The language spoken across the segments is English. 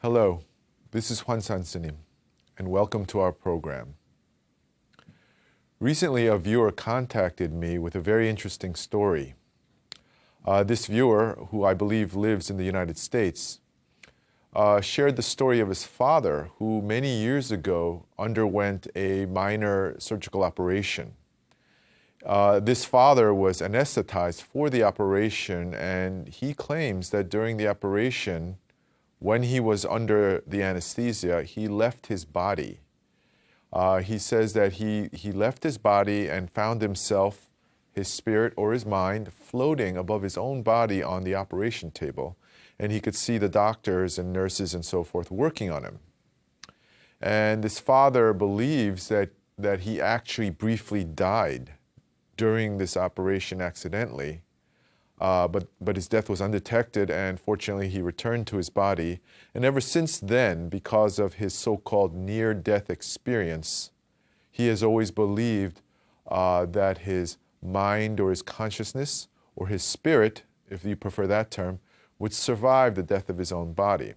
Hello, this is Hwan-san Sinim, and welcome to our program. Recently, a viewer contacted me with a very interesting story. This viewer, who I believe lives in the United States, shared the story of his father, who many years ago underwent a minor surgical operation. This father was anesthetized for the operation, and he claims that during the operation, when he was under the anesthesia, he left his body. He says that he left his body and found himself, his spirit or his mind, floating above his own body on the operation table. And he could see the doctors and nurses and so forth working on him. And this father believes that he actually briefly died during this operation accidentally. But his death was undetected, and fortunately he returned to his body. And ever since then, because of his so-called near-death experience, he has always believed that his mind or his consciousness or his spirit, if you prefer that term, would survive the death of his own body.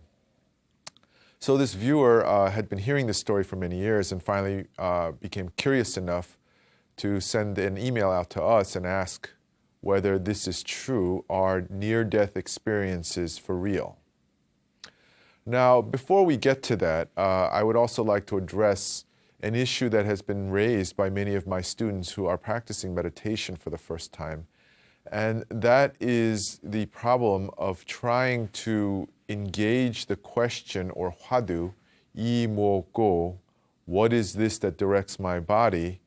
So this viewer had been hearing this story for many years and finally became curious enough to send an email out to us and ask whether this is true. Are near-death experiences for real? Now, before we get to that, I would also like to address an issue that has been raised by many of my students who are practicing meditation for the first time, and that is the problem of trying to engage the question or hwadu, 이 뭐고, what is this that directs my body,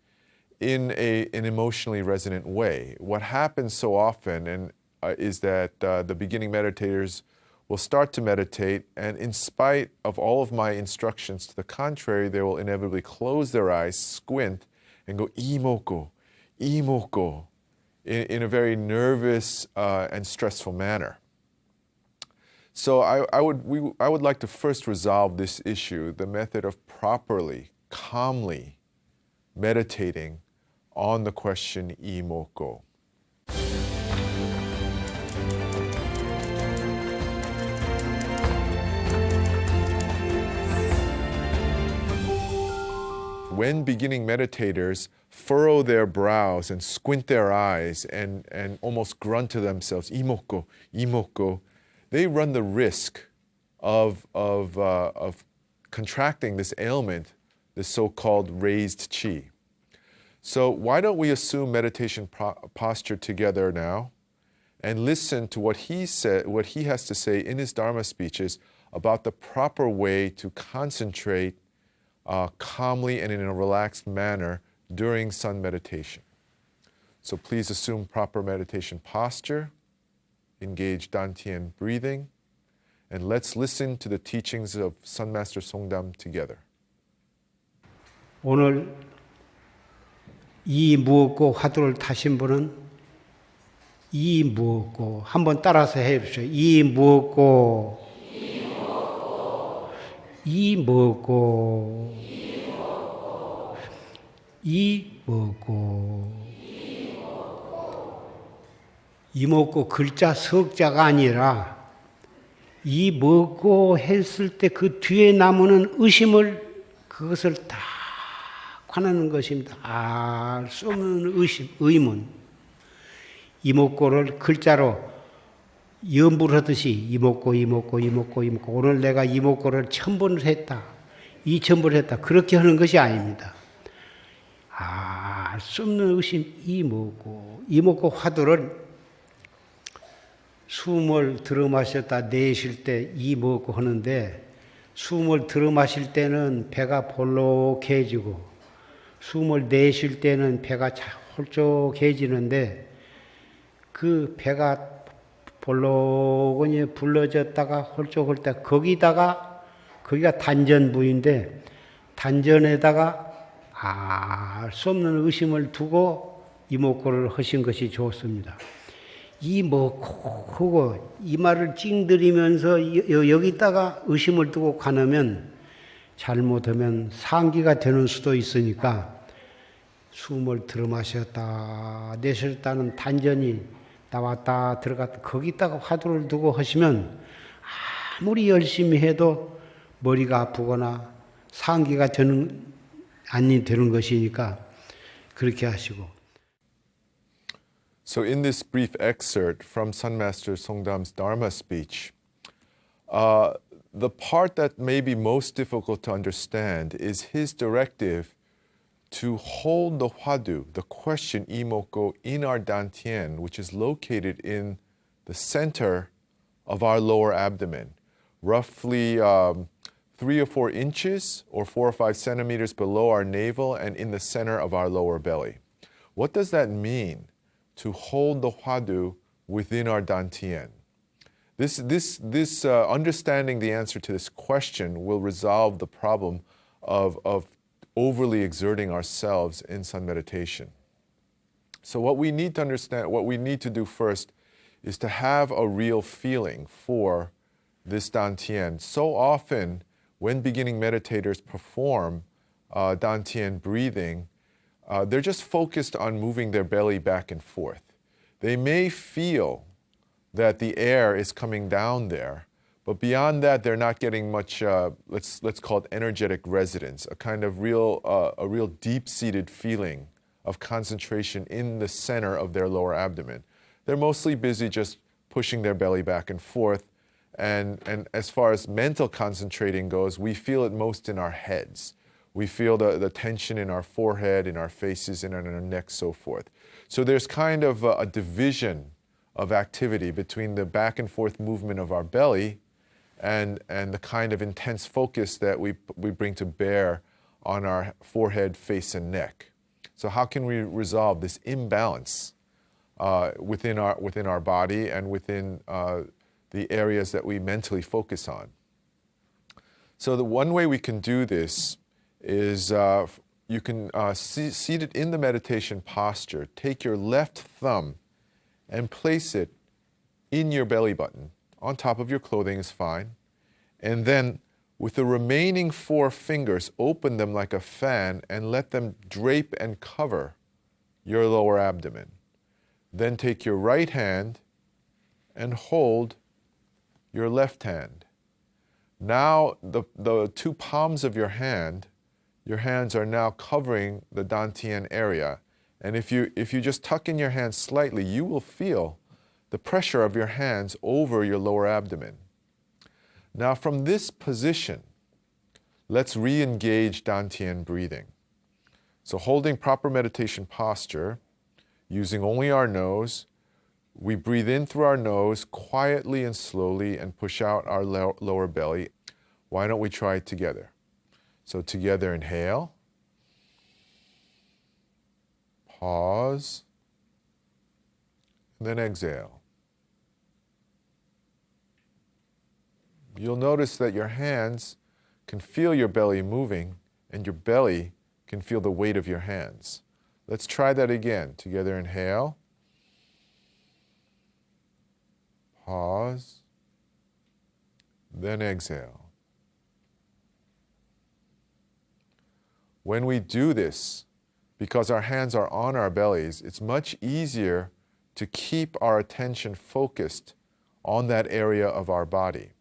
in an emotionally resonant way. What happens so often is that the beginning meditators will start to meditate, and in spite of all of my instructions to the contrary, they will inevitably close their eyes, squint, and go imoko, imoko, in a very nervous and stressful manner. So I would like to first resolve this issue, the method of properly, calmly meditating on the question imoko. When beginning meditators furrow their brows and squint their eyes and almost grunt to themselves, imoko, imoko, they run the risk of contracting this ailment, this so-called raised qi. So why don't we assume meditation posture together now and listen to what he has to say in his Dharma speeches about the proper way to concentrate calmly and in a relaxed manner during sun meditation. So please assume proper meditation posture, engage dantian breathing, and let's listen to the teachings of Sun Master Songdam together. 오늘 이 무엇고 화두를 타신 분은 이 무엇고 한번 따라서 해보십시오. 이 무엇고 이 무엇고 이 무엇고 이 무엇고 글자 석자가 아니라 이 무엇고 했을 때 그 뒤에 남는 의심을 그것을 다 관하는 것입니다. 알 수 없는 의심, 의문. 이목고를 글자로 염불 하듯이 이목고, 이목고, 이목고, 이목고. 오늘 내가 이목고를 1000번을 했다. 2000번을 했다. 그렇게 하는 것이 아닙니다. 알 수 없는 의심, 이목고. 이목고 화두를 숨을 들어 마셨다 내쉴 때 이목고 하는데 숨을 들어 마실 때는 배가 볼록해지고 숨을 내쉴 때는 배가 홀쭉해지는데 그 배가 볼록하니 불러졌다가 홀쭉할 때 거기가 단전 부위인데 단전에다가 알 수 없는 의심을 두고 이목고를 하신 것이 좋습니다. 이목고 이 말을 찡들이면서 여기다가 의심을 두고 가놓으면 잘못하면 상기가 되는 수도 있으니까 숨을 들어 마셨다 내쉬었다는 단전이 나왔다 들어갔다 거기다가 화두를 두고 하시면 아무리 열심히 해도 머리가 아프거나 상기가 안 되는 것이니까 그렇게 하시고. So in this brief excerpt from Sun Master Songdam's Dharma speech, the part that may be most difficult to understand is his directive to hold the hwadu, the question imoko, in our dantian, which is located in the center of our lower abdomen, roughly 3 or 4 inches or 4 or 5 centimeters below our navel and in the center of our lower belly. What does that mean, to hold the hwadu within our dantian? This understanding the answer to this question will resolve the problem of overly exerting ourselves in sun meditation. So what we need to understand, what we need to do first is to have a real feeling for this dantian. So often when beginning meditators perform dantian breathing, they're just focused on moving their belly back and forth. They may feel that the air is coming down there, but beyond that, they're not getting much, let's call it energetic resonance, a kind of a real deep-seated feeling of concentration in the center of their lower abdomen. They're mostly busy just pushing their belly back and forth, and as far as mental concentrating goes, we feel it most in our heads. We feel the tension in our forehead, in our faces, and in our necks, so forth. So there's kind of a division of activity between the back and forth movement of our belly and the kind of intense focus that we bring to bear on our forehead, face, and neck. So how can we resolve this imbalance within our body and within the areas that we mentally focus on? So the one way we can do this is you can, seated in the meditation posture, take your left thumb and place it in your belly button. On top of your clothing is fine. And then with the remaining 4 fingers, open them like a fan and let them drape and cover your lower abdomen. Then take your right hand and hold your left hand. Now the 2 palms of your hands are now covering the dantian area. And if you just tuck in your hands slightly, you will feel the pressure of your hands over your lower abdomen. Now from this position, let's re-engage dantian breathing. So holding proper meditation posture, using only our nose, we breathe in through our nose quietly and slowly and push out our lower belly. Why don't we try it together? So together, inhale. Pause, and then exhale. You'll notice that your hands can feel your belly moving, and your belly can feel the weight of your hands. Let's try that again. Together, inhale. Pause, then exhale. When we do this, because our hands are on our bellies, it's much easier to keep our attention focused on that area of our body.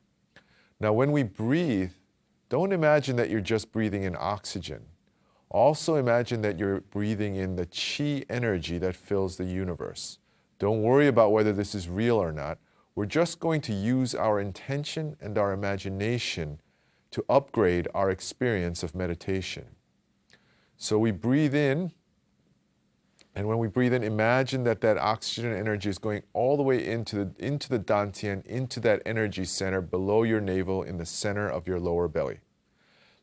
Now, when we breathe, don't imagine that you're just breathing in oxygen. Also imagine that you're breathing in the chi energy that fills the universe. Don't worry about whether this is real or not. We're just going to use our intention and our imagination to upgrade our experience of meditation. So we breathe in, and when we breathe in, imagine that oxygen energy is going all the way into the dantian, into that energy center below your navel in the center of your lower belly.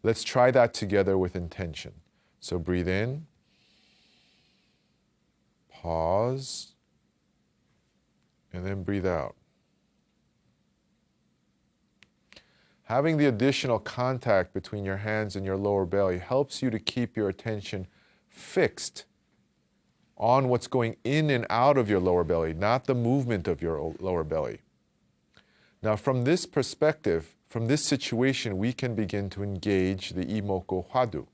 Let's try that together with intention. So breathe in, pause, and then breathe out. Having the additional contact between your hands and your lower belly helps you to keep your attention fixed on what's going in and out of your lower belly, not the movement of your lower belly. Now, from this perspective, from this situation, we can begin to engage the imoko hwadu.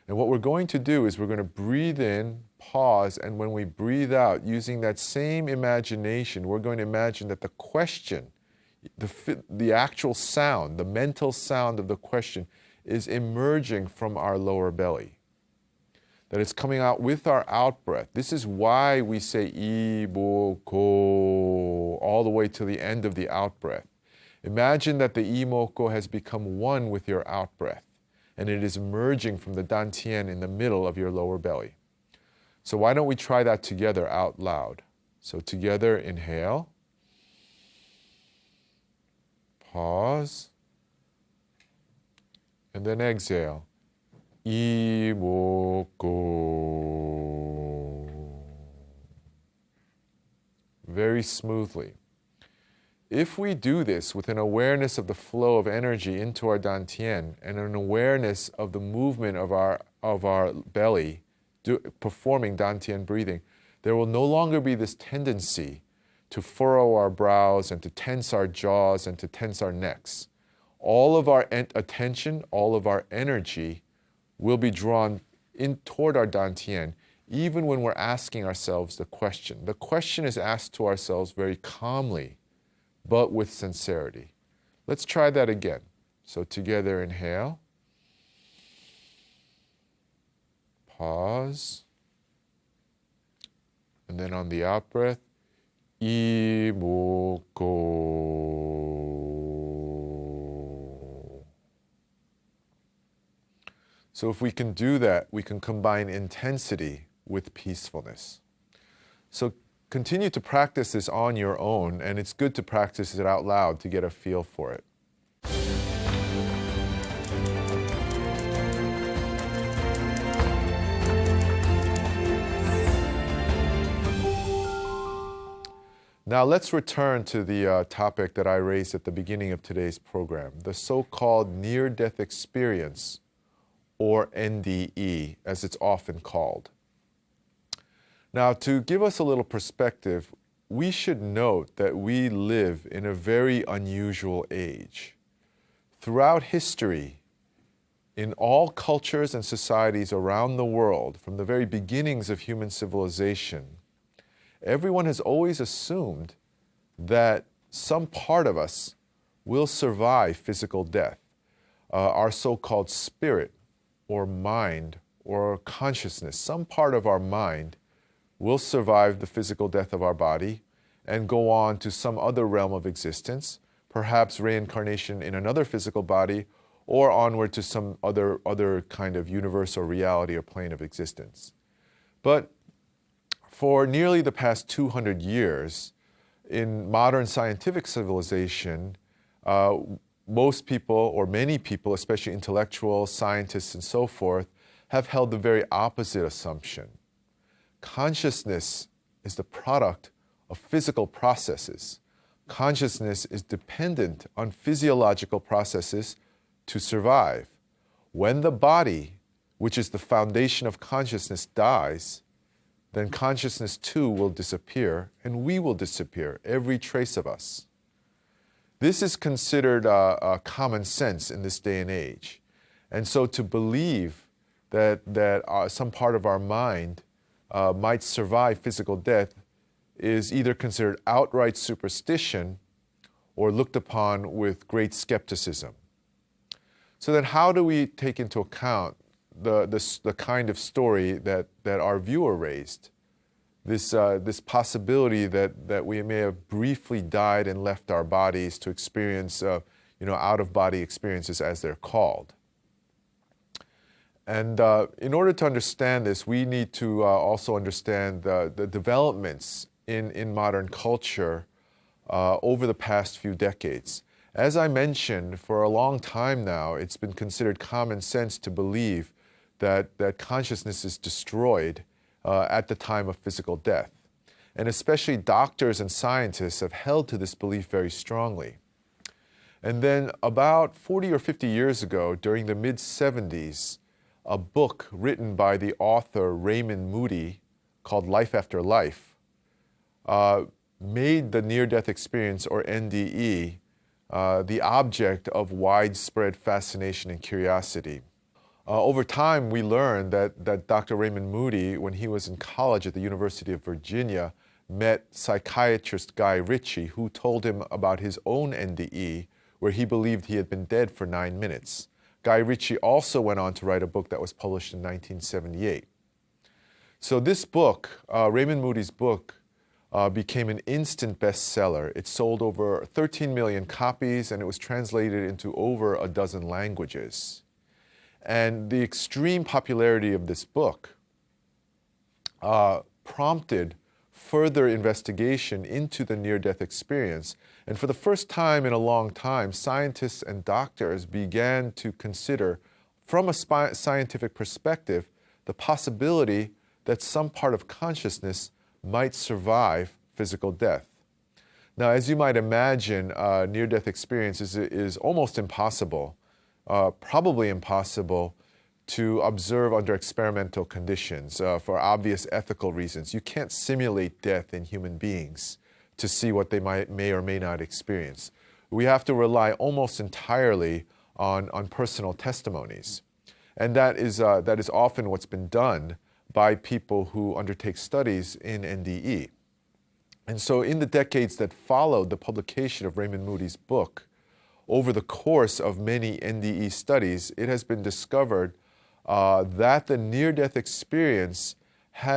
And what we're going to do is we're going to breathe in, pause, and when we breathe out, using that same imagination, we're going to imagine that the question The actual sound, the mental sound of the question is emerging from our lower belly. That it's coming out with our out-breath. This is why we say imo-ko all the way to the end of the out-breath. Imagine that the imo-ko has become one with your out-breath, and it is emerging from the dantian in the middle of your lower belly. So why don't we try that together out loud? So together, inhale, pause, and then exhale. Imo-ko. Very smoothly. If we do this with an awareness of the flow of energy into our dantian and an awareness of the movement of our belly, performing dantian breathing, there will no longer be this tendency to furrow our brows and to tense our jaws and to tense our necks. All of our attention, all of our energy will be drawn in toward our dantian, even when we're asking ourselves the question. The question is asked to ourselves very calmly, but with sincerity. Let's try that again. So together, inhale, pause, and then on the out breath, imo-ko. So if we can do that, we can combine intensity with peacefulness. So continue to practice this on your own, and it's good to practice it out loud to get a feel for it. Now let's return to the topic that I raised at the beginning of today's program, the so-called near-death experience, or NDE, as it's often called. Now, to give us a little perspective, we should note that we live in a very unusual age. Throughout history, in all cultures and societies around the world, from the very beginnings of human civilization, everyone has always assumed that some part of us will survive physical death. Our so-called spirit, or mind, or consciousness, some part of our mind will survive the physical death of our body and go on to some other realm of existence, perhaps reincarnation in another physical body, or onward to some other kind of universe or reality or plane of existence. But for nearly the past 200 years, in modern scientific civilization, most people, or many people, especially intellectuals, scientists, and so forth, have held the very opposite assumption. Consciousness is the product of physical processes. Consciousness is dependent on physiological processes to survive. When the body, which is the foundation of consciousness, dies, then consciousness too will disappear, and we will disappear, every trace of us. This is considered common sense in this day and age. And so to believe that some part of our mind might survive physical death is either considered outright superstition or looked upon with great skepticism. So then how do we take into account the kind of story that our viewer raised? This possibility that we may have briefly died and left our bodies to experience, out-of-body experiences, as they're called. And in order to understand this, we need to also understand the developments in modern culture over the past few decades. As I mentioned, for a long time now, it's been considered common sense to believe that consciousness is destroyed at the time of physical death. And especially doctors and scientists have held to this belief very strongly. And then about 40 or 50 years ago, during the mid-70s, a book written by the author Raymond Moody called Life After Life made the near-death experience, or NDE, the object of widespread fascination and curiosity. Over time, we learned that Dr. Raymond Moody, when he was in college at the University of Virginia, met psychiatrist Guy Ritchie, who told him about his own NDE, where he believed he had been dead for 9 minutes. Guy Ritchie also went on to write a book that was published in 1978. So this book, Raymond Moody's book, became an instant bestseller. It sold over 13 million copies, and it was translated into over a dozen languages. And the extreme popularity of this book prompted further investigation into the near-death experience. And for the first time in a long time, scientists and doctors began to consider, from a scientific perspective, the possibility that some part of consciousness might survive physical death. Now, as you might imagine, near-death experience is almost impossible, probably impossible to observe under experimental conditions for obvious ethical reasons. You can't simulate death in human beings to see what they may or may not experience. We have to rely almost entirely on personal testimonies. And that is often what's been done by people who undertake studies in NDE. And so in the decades that followed the publication of Raymond Moody's book, over the course of many NDE studies, it has been discovered that the near-death experience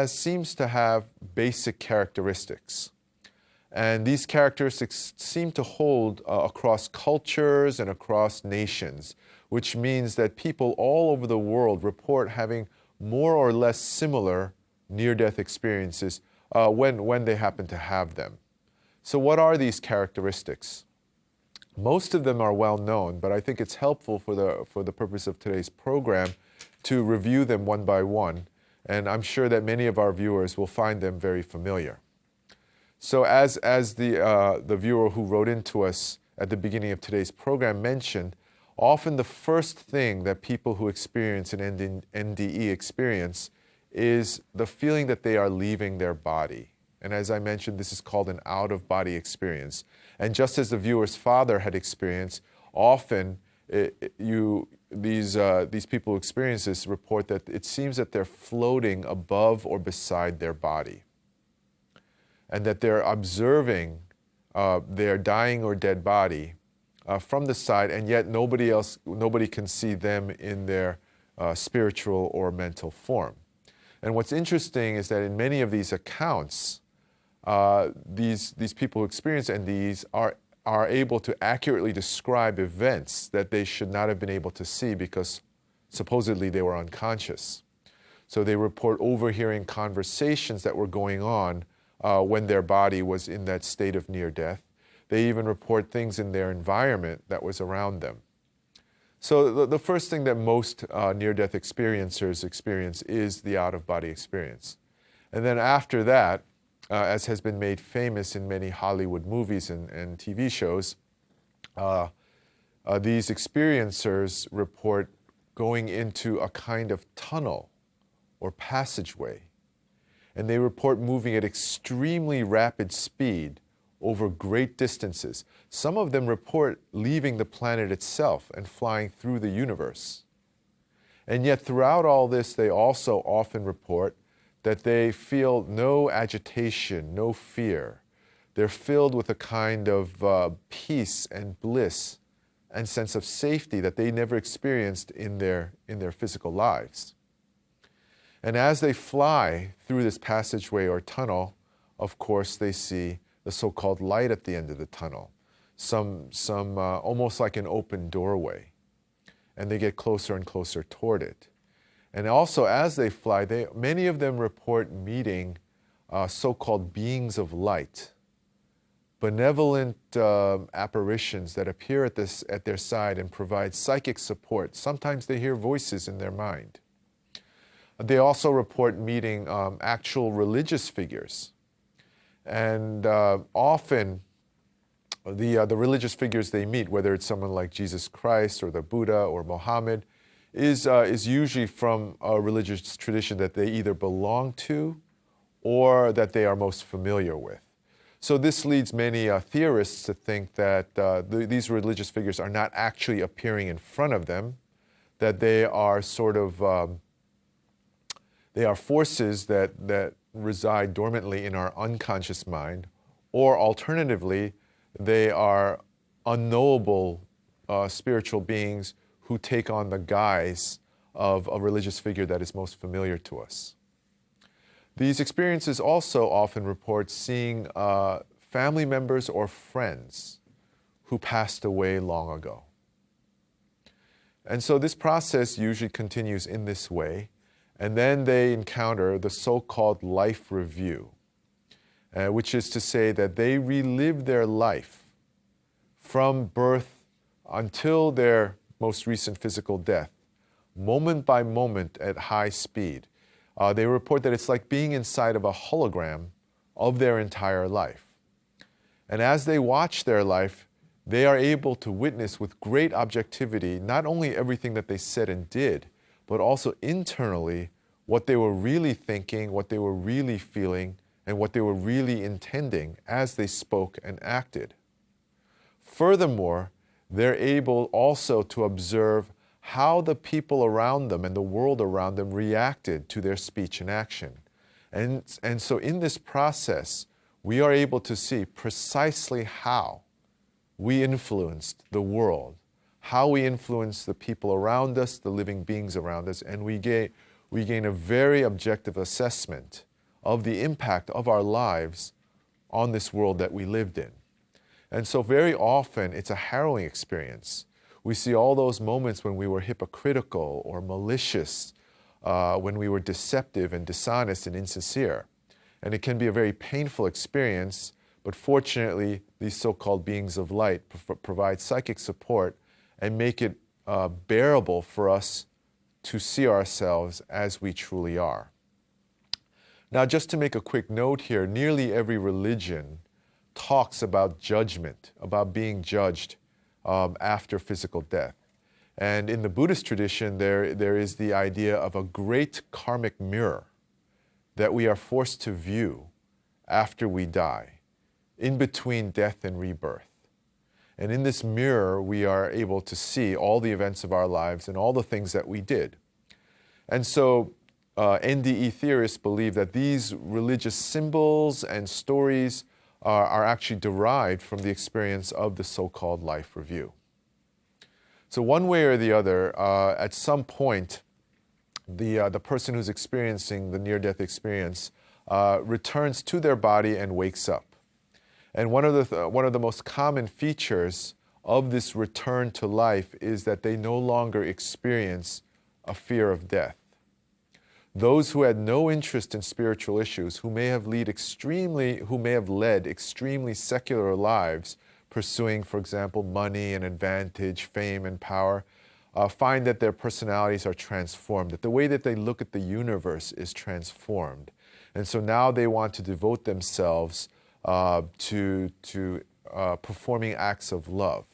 seems to have basic characteristics. And these characteristics seem to hold across cultures and across nations, which means that people all over the world report having more or less similar near-death experiences when they happen to have them. So what are these characteristics? Most of them are well known, but I think it's helpful for the purpose of today's program to review them one by one, and I'm sure that many of our viewers will find them very familiar. So as the viewer who wrote into us at the beginning of today's program mentioned, often the first thing that people who experience an NDE experience is the feeling that they are leaving their body. And as I mentioned, this is called an out-of-body experience. And just as the viewer's father had experienced, often these people who experience this report that it seems that they're floating above or beside their body, and that they're observing their dying or dead body from the side, and yet nobody can see them in their spiritual or mental form. And what's interesting is that in many of these accounts, these people who experience NDEs are able to accurately describe events that they should not have been able to see because supposedly they were unconscious. So they report overhearing conversations that were going on when their body was in that state of near death. They even report things in their environment that was around them. So the first thing that most near-death experiencers experience is the out-of-body experience. And then after that, as has been made famous in many Hollywood movies and TV shows, these experiencers report going into a kind of tunnel or passageway. And they report moving at extremely rapid speed over great distances. Some of them report leaving the planet itself and flying through the universe. And yet throughout all this, they also often report that they feel no agitation, no fear. They're filled with a kind of peace and bliss and sense of safety that they never experienced in their physical lives. And as they fly through this passageway or tunnel, of course, they see the so-called light at the end of the tunnel, some almost like an open doorway. And they get closer and closer toward it. And also, as they fly, many of them report meeting so-called beings of light, benevolent apparitions that appear at their side and provide psychic support. Sometimes they hear voices in their mind. They also report meeting actual religious figures. And often, the religious figures they meet, whether it's someone like Jesus Christ or the Buddha or Mohammed, is usually from a religious tradition that they either belong to or that they are most familiar with. So this leads many theorists to think that these religious figures are not actually appearing in front of them, that they are sort of, they are forces that reside dormantly in our unconscious mind, or alternatively, they are unknowable spiritual beings who take on the guise of a religious figure that is most familiar to us. These experiences also often report seeing family members or friends who passed away long ago. And so this process usually continues in this way, and then they encounter the so-called life review, which is to say that they relive their life from birth until their most recent physical death, moment by moment at high speed. They report that it's like being inside of a hologram of their entire life. And as they watch their life, they are able to witness with great objectivity not only everything that they said and did, but also internally what they were really thinking, what they were really feeling, and what they were really intending as they spoke and acted. Furthermore, they're able also to observe how the people around them and the world around them reacted to their speech and action. And so in this process, we are able to see precisely how we influenced the world, how we influenced the people around us, the living beings around us, and we gain a very objective assessment of the impact of our lives on this world that we lived in. And so very often it's a harrowing experience. We see all those moments when we were hypocritical or malicious, when we were deceptive and dishonest and insincere. And it can be a very painful experience, but fortunately, these so-called beings of light provide psychic support and make it bearable for us to see ourselves as we truly are. Now, just to make a quick note here, nearly every religion talks about judgment, about being judged after physical death. And in the Buddhist tradition, there is the idea of a great karmic mirror that we are forced to view after we die, in between death and rebirth. And in this mirror, we are able to see all the events of our lives and all the things that we did. And so NDE theorists believe that these religious symbols and stories are actually derived from the experience of the so-called life review. So one way or the other, at some point, the person who's experiencing the near-death experience returns to their body and wakes up. And one of the most common features of this return to life is that they no longer experience a fear of death. Those who had no interest in spiritual issues, who may have led extremely secular lives, pursuing, for example, money and advantage, fame and power, find that their personalities are transformed, that the way that they look at the universe is transformed. And so now they want to devote themselves to performing acts of love.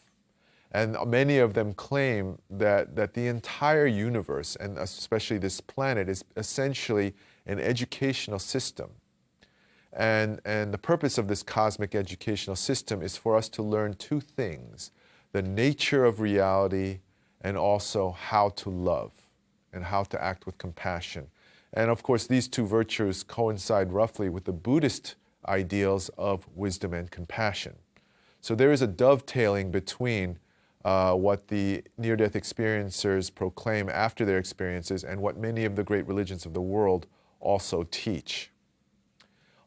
And many of them claim that the entire universe, and especially this planet, is essentially an educational system. And the purpose of this cosmic educational system is for us to learn two things: the nature of reality and also how to love and how to act with compassion. And of course, these two virtues coincide roughly with the Buddhist ideals of wisdom and compassion. So there is a dovetailing between what the near-death experiencers proclaim after their experiences and what many of the great religions of the world also teach.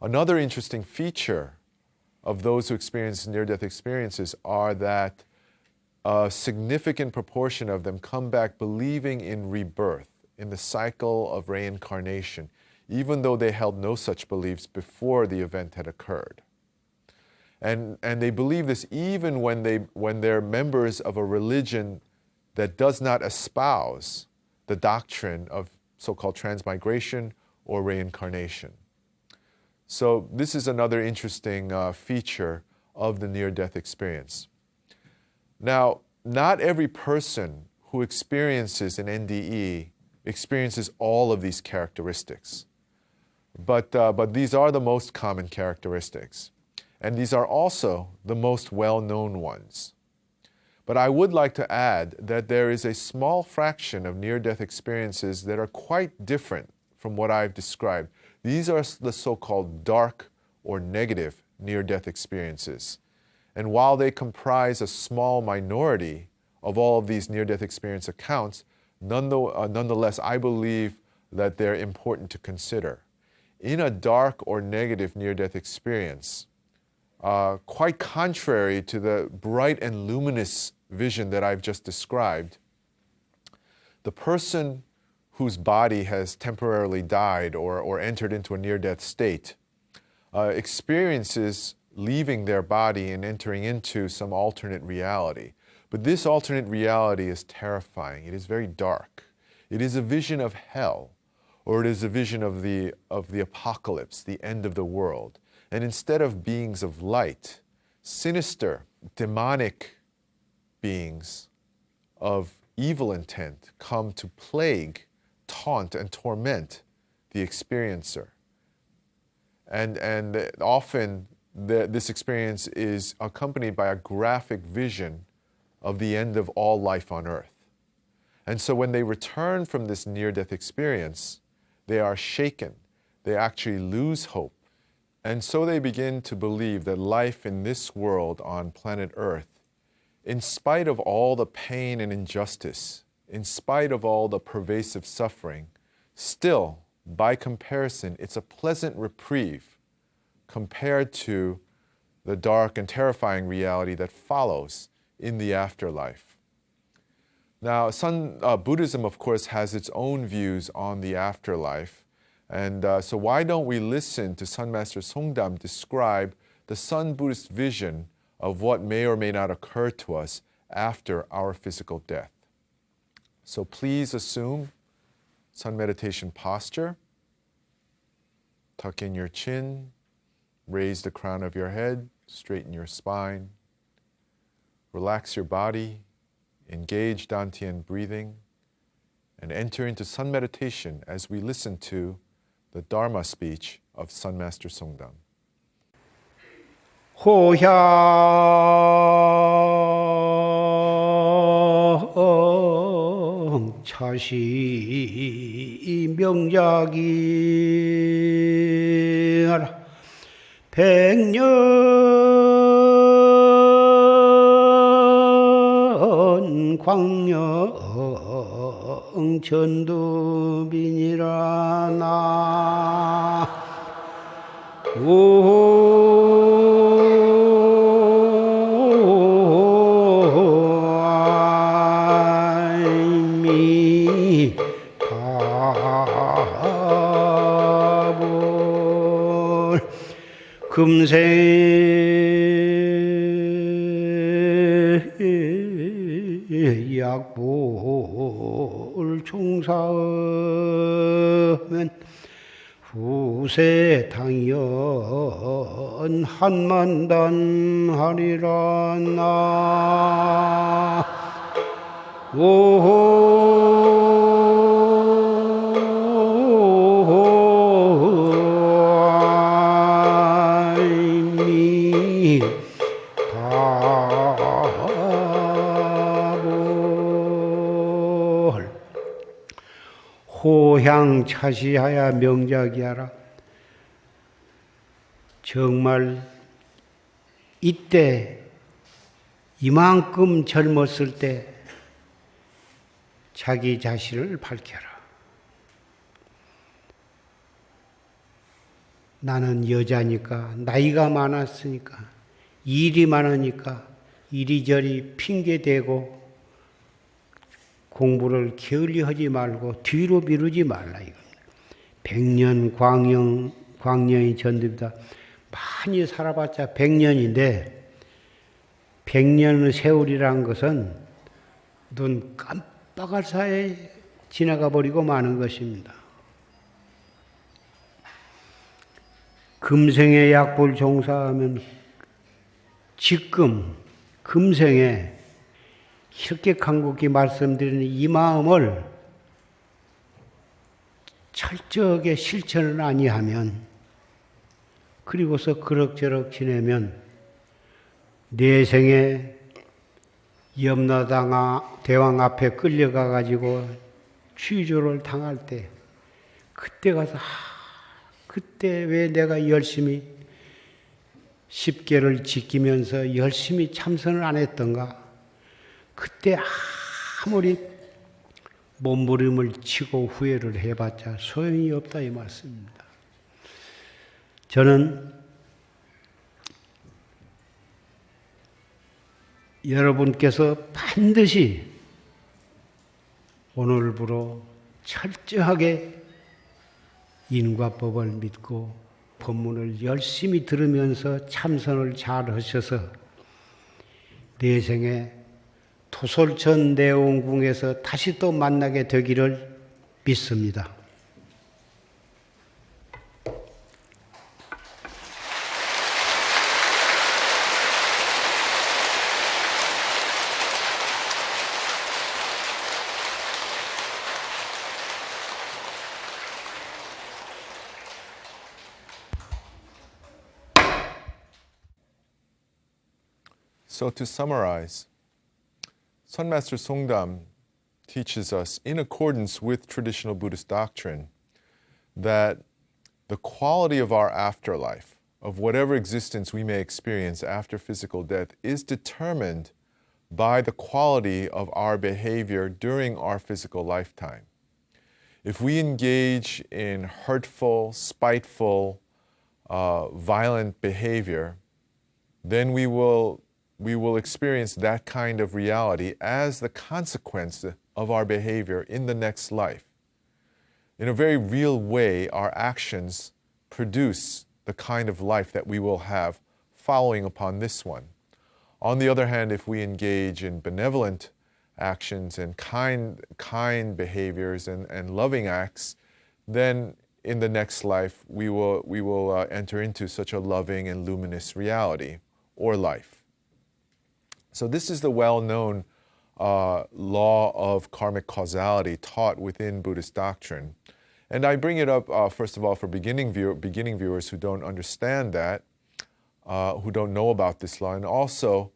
Another interesting feature of those who experience near-death experiences are that a significant proportion of them come back believing in rebirth, in the cycle of reincarnation, even though they held no such beliefs before the event had occurred. And they believe this even when they're members of a religion that does not espouse the doctrine of so-called transmigration or reincarnation. So this is another interesting feature of the near-death experience. Now, not every person who experiences an NDE experiences all of these characteristics. But these are the most common characteristics. And these are also the most well-known ones. But I would like to add that there is a small fraction of near-death experiences that are quite different from what I've described. These are the so-called dark or negative near-death experiences. And while they comprise a small minority of all of these near-death experience accounts, nonetheless, I believe that they're important to consider. In a dark or negative near-death experience, quite contrary to the bright and luminous vision that I've just described, the person whose body has temporarily died or entered into a near-death state experiences leaving their body and entering into some alternate reality. But this alternate reality is terrifying. It is very dark. It is a vision of hell, or it is a vision of the apocalypse, the end of the world. And instead of beings of light, sinister, demonic beings of evil intent come to plague, taunt, and torment the experiencer. And often this experience is accompanied by a graphic vision of the end of all life on earth. And so when they return from this near-death experience, they are shaken. They actually lose hope. And so they begin to believe that life in this world on planet Earth, in spite of all the pain and injustice, in spite of all the pervasive suffering, still, by comparison, it's a pleasant reprieve compared to the dark and terrifying reality that follows in the afterlife. Now, Buddhism, of course, has its own views on the afterlife. And so why don't we listen to Sun Master Songdam describe the Sun Buddhist vision of what may or may not occur to us after our physical death. So please assume sun meditation posture. Tuck in your chin, raise the crown of your head, straighten your spine. Relax your body, engage Dantian breathing, and enter into sun meditation as we listen to the Dharma speech of Sun Master Songdam. 호향 차시 명작이라 백년 광영 전두빈이라 나 금세 약볼 총사하면 후세 당연 한만단 하리라 나 호향 차시하야 명작이하라. 정말 이때 이만큼 젊었을 때 자기 자신을 밝혀라. 나는 여자니까, 나이가 많았으니까, 일이 많으니까 이리저리 핑계대고 공부를 게을리하지 말고 뒤로 미루지 말라 이겁니다. 백년 광년이 전듭니다. 많이 살아봤자 100년인데 100년의 세월이란 것은 눈 깜빡할 사이에 지나가 버리고 마는 것입니다. 금생에 약볼 종사하면 지금 금생에 이렇게 간곡히 말씀드리는 이 마음을 철저하게 실천을 아니하면 그리고서 그럭저럭 지내면 내생에 염라당 대왕 앞에 끌려가 가지고 취조를 당할 때 그때 가서 그때 왜 내가 열심히 10개를 지키면서 열심히 참선을 안 했던가? 그때 아무리 몸부림을 치고 후회를 해봤자 소용이 없다 이 말씀입니다. 저는 여러분께서 반드시 오늘부로 철저하게 인과법을 믿고 법문을 열심히 들으면서 참선을 잘 하셔서 내생에 토솔천 내원궁에서 다시 또 만나게 되기를 믿습니다. So to summarize, Sun Master Songdam teaches us, in accordance with traditional Buddhist doctrine, that the quality of our afterlife, of whatever existence we may experience after physical death, is determined by the quality of our behavior during our physical lifetime. If we engage in hurtful, spiteful, violent behavior, then we will experience that kind of reality as the consequence of our behavior in the next life. In a very real way, our actions produce the kind of life that we will have following upon this one. On the other hand, if we engage in benevolent actions and kind behaviors and loving acts, then in the next life we will enter into such a loving and luminous reality or life. So this is the well-known law of karmic causality taught within Buddhist doctrine. And I bring it up, first of all, for beginning viewers who don't understand that, who don't know about this law, and also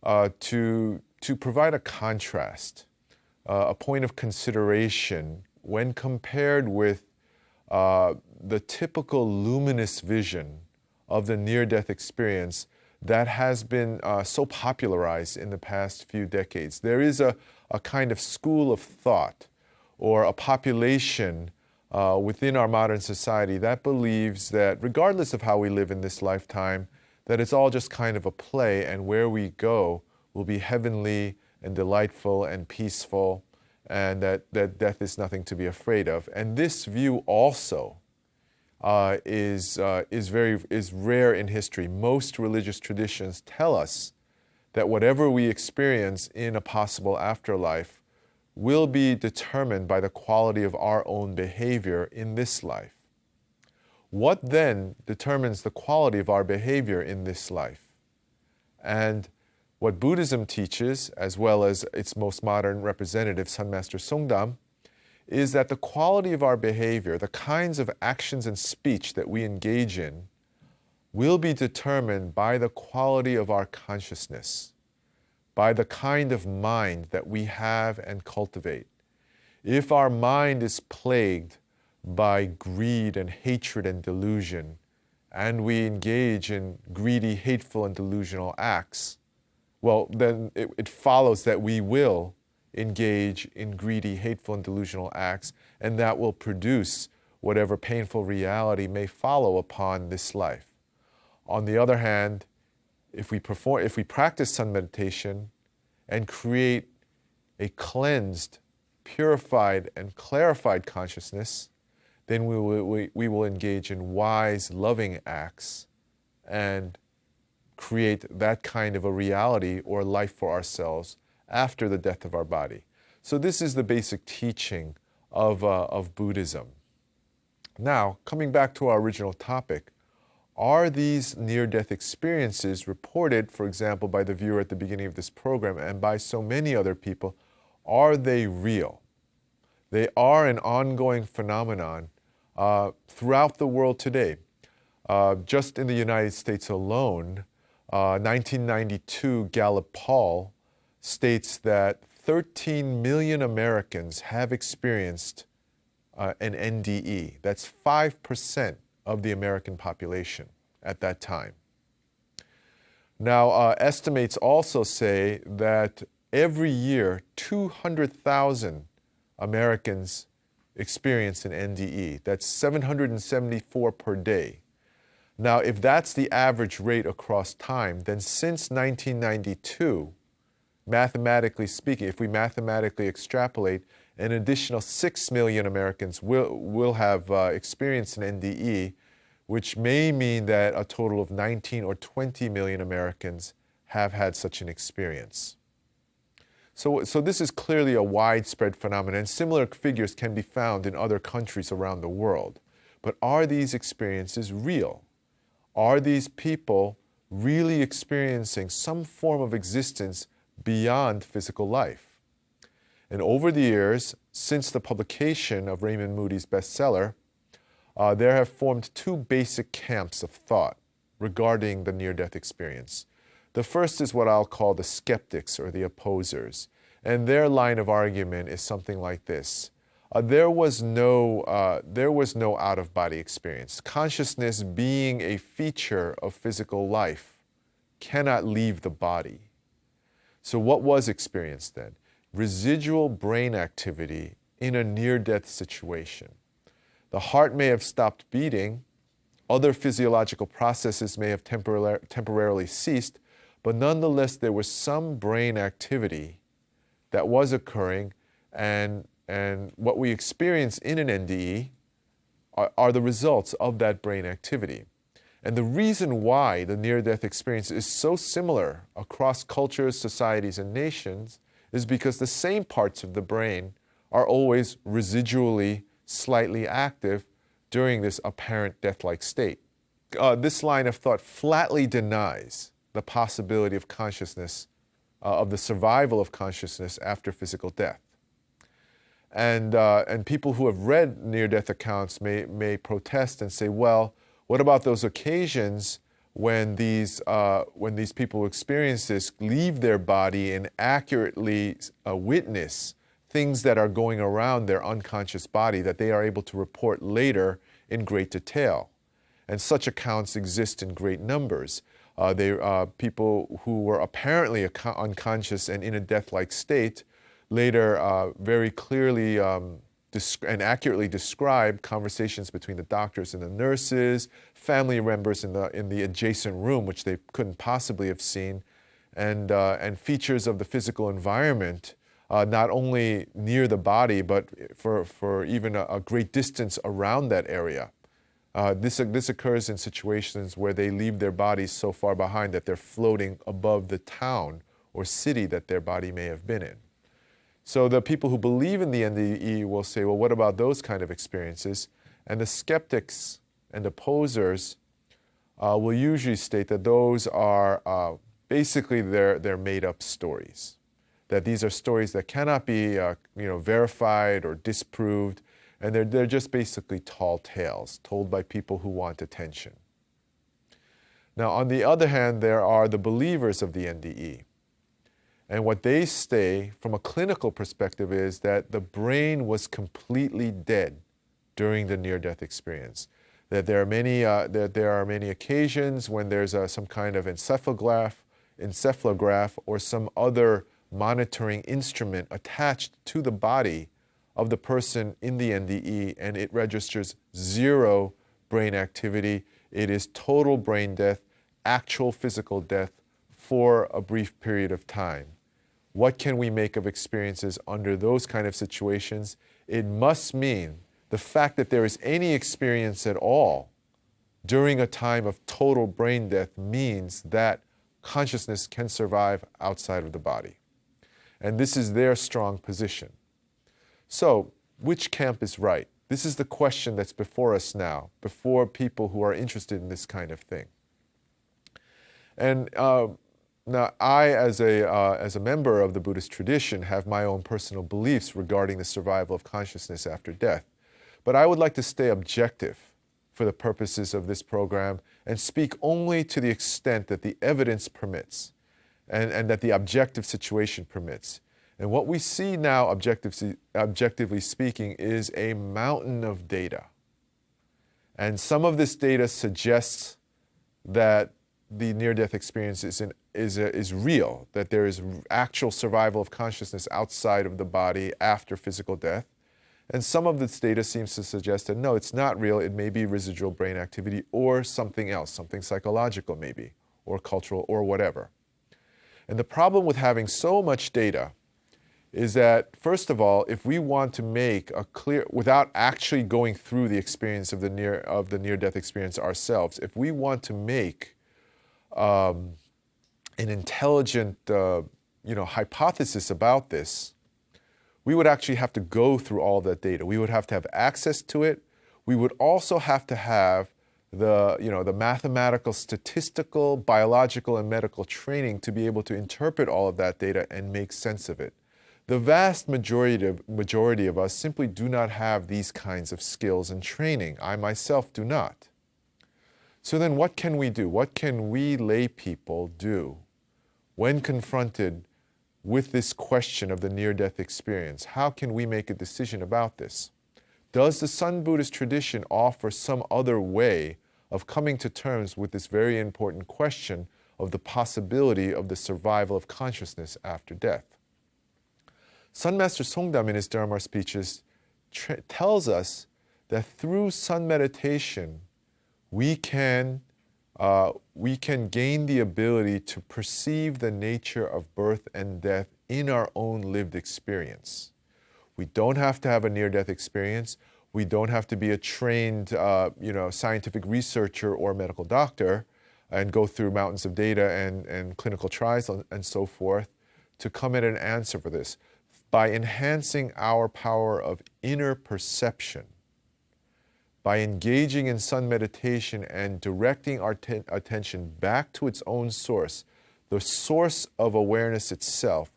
to provide a contrast, a point of consideration when compared with the typical luminous vision of the near-death experience that has been so popularized in the past few decades. There is a kind of school of thought or a population within our modern society that believes that regardless of how we live in this lifetime, that it's all just kind of a play, and where we go will be heavenly and delightful and peaceful, and that death is nothing to be afraid of. And this view also is rare in history. Most religious traditions tell us that whatever we experience in a possible afterlife will be determined by the quality of our own behavior in this life. What then determines the quality of our behavior in this life? And what Buddhism teaches, as well as its most modern representative, Sun Master Songdam, is that the quality of our behavior, the kinds of actions and speech that we engage in, will be determined by the quality of our consciousness, by the kind of mind that we have and cultivate. If our mind is plagued by greed and hatred and delusion, and we engage in greedy, hateful, and delusional acts, well, then it follows that we will engage in greedy, hateful, and delusional acts, and that will produce whatever painful reality may follow upon this life. On the other hand, if we practice sun meditation and create a cleansed, purified, and clarified consciousness, then we will engage in wise, loving acts and create that kind of a reality or life for ourselves after the death of our body. So this is the basic teaching of Buddhism. Now, coming back to our original topic, are these near-death experiences reported, for example, by the viewer at the beginning of this program and by so many other people, are they real? They are an ongoing phenomenon throughout the world today. Just in the United States alone, 1992 Gallup poll states that 13 million Americans have experienced an NDE. That's 5% of the American population at that time. Now, estimates also say that every year 200,000 Americans experience an NDE. That's 774 per day. Now, if that's the average rate across time, then since 1992, mathematically speaking, if we mathematically extrapolate, an additional 6 million Americans will have experienced an NDE, which may mean that a total of 19 or 20 million Americans have had such an experience. So this is clearly a widespread phenomenon, and similar figures can be found in other countries around the world. But are these experiences real? Are these people really experiencing some form of existence beyond physical life? And over the years, since the publication of Raymond Moody's bestseller, there have formed two basic camps of thought regarding the near-death experience. The first is what I'll call the skeptics or the opposers. And their line of argument is something like this. There was no out-of-body experience. Consciousness, being a feature of physical life, cannot leave the body. So what was experienced then? Residual brain activity in a near-death situation. The heart may have stopped beating, other physiological processes may have temporarily ceased, but nonetheless there was some brain activity that was occurring, and what we experience in an NDE are the results of that brain activity. And the reason why the near-death experience is so similar across cultures, societies, and nations is because the same parts of the brain are always residually slightly active during this apparent death-like state. This line of thought flatly denies the possibility of consciousness, of the survival of consciousness after physical death. And people who have read near-death accounts may protest and say, well, what about those occasions when these people who experience this leave their body and accurately witness things that are going around their unconscious body that they are able to report later in great detail? And such accounts exist in great numbers. People who were apparently unconscious and in a death-like state later very clearly and accurately describe conversations between the doctors and the nurses, family members in the adjacent room, which they couldn't possibly have seen, and features of the physical environment, not only near the body, but for even a great distance around that area. This occurs in situations where they leave their bodies so far behind that they're floating above the town or city that their body may have been in. So the people who believe in the NDE will say, well, what about those kind of experiences? And the skeptics and opposers will usually state that those are basically they're made-up stories, that these are stories that cannot be verified or disproved, and they're just basically tall tales told by people who want attention. Now, on the other hand, there are the believers of the NDE. And what they say from a clinical perspective is that the brain was completely dead during the near-death experience. That there are many occasions when there's some kind of encephalograph or some other monitoring instrument attached to the body of the person in the NDE, and it registers zero brain activity. It is total brain death, actual physical death for a brief period of time. What can we make of experiences under those kind of situations? It must mean the fact that there is any experience at all during a time of total brain death means that consciousness can survive outside of the body. And this is their strong position. So, which camp is right? This is the question that's before us now, before people who are interested in this kind of thing. And now, I, as a member of the Buddhist tradition, have my own personal beliefs regarding the survival of consciousness after death. But I would like to stay objective for the purposes of this program and speak only to the extent that the evidence permits and that the objective situation permits. And what we see now, objectively speaking, is a mountain of data. And some of this data suggests that the near-death experience is real, that there is actual survival of consciousness outside of the body after physical death. And some of this data seems to suggest that no, it's not real, it may be residual brain activity or something else, something psychological maybe, or cultural, or whatever. And the problem with having so much data is that, first of all, if we want to make a clear, without actually going through the experience of the near-death experience ourselves, if we want to make an intelligent, hypothesis about this, we would actually have to go through all that data. We would have to have access to it. We would also have to have the mathematical, statistical, biological, and medical training to be able to interpret all of that data and make sense of it. The vast majority of us simply do not have these kinds of skills and training. I myself do not. So then what can we do? What can we lay people do when confronted with this question of the near-death experience? How can we make a decision about this? Does the Sun Buddhist tradition offer some other way of coming to terms with this very important question of the possibility of the survival of consciousness after death? Sun Master Songdam in his Dharma speeches tells us that through sun meditation, we can gain the ability to perceive the nature of birth and death in our own lived experience. We don't have to have a near-death experience. We don't have to be a trained, scientific researcher or medical doctor and go through mountains of data and clinical trials and so forth to come at an answer for this. By enhancing our power of inner perception, by engaging in sun meditation and directing our attention back to its own source, the source of awareness itself,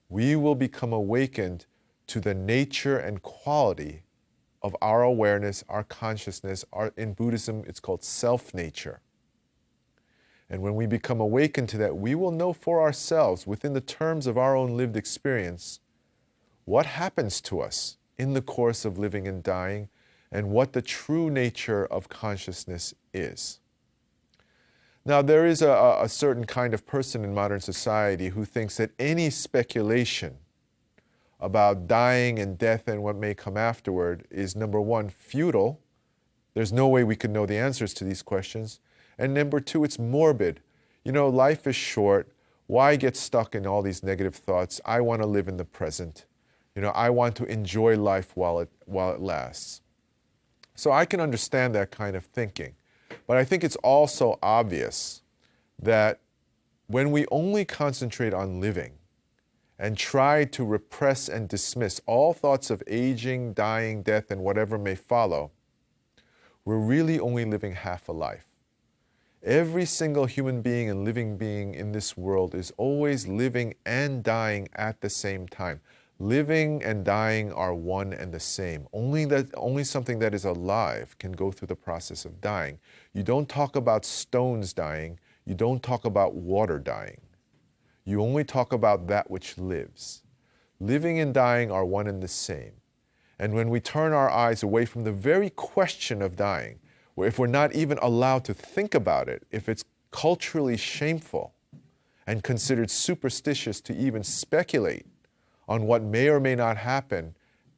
we will become awakened to the nature and quality of our awareness, our consciousness. In Buddhism, it's called self-nature. And when we become awakened to that, we will know for ourselves, within the terms of our own lived experience, what happens to us in the course of living and dying, and what the true nature of consciousness is. Now, there is a certain kind of person in modern society who thinks that any speculation about dying and death and what may come afterward is, number one, futile. There's no way we could know the answers to these questions. And number two, it's morbid. Life is short. Why get stuck in all these negative thoughts? I want to live in the present. I want to enjoy life while it lasts. So I can understand that kind of thinking. But I think it's also obvious that when we only concentrate on living and try to repress and dismiss all thoughts of aging, dying, death, and whatever may follow, we're really only living half a life. Every single human being and living being in this world is always living and dying at the same time. Living and dying are one and the same. Only something that is alive can go through the process of dying. You don't talk about stones dying. You don't talk about water dying. You only talk about that which lives. Living and dying are one and the same. And when we turn our eyes away from the very question of dying, where if we're not even allowed to think about it, if it's culturally shameful and considered superstitious to even speculate on what may or may not happen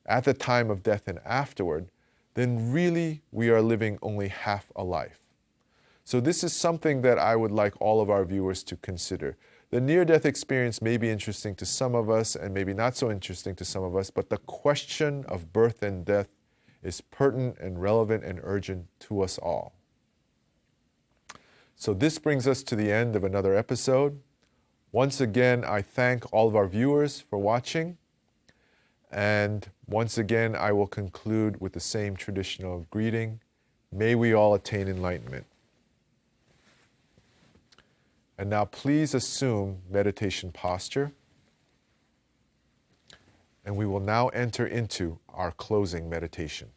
at the time of death and afterward, then really we are living only half a life. So this is something that I would like all of our viewers to consider. The near-death experience may be interesting to some of us and maybe not so interesting to some of us, but the question of birth and death is pertinent and relevant and urgent to us all. So this brings us to the end of another episode. Once again, I thank all of our viewers for watching. And once again, I will conclude with the same traditional greeting. May we all attain enlightenment. And now please assume meditation posture. And we will now enter into our closing meditation.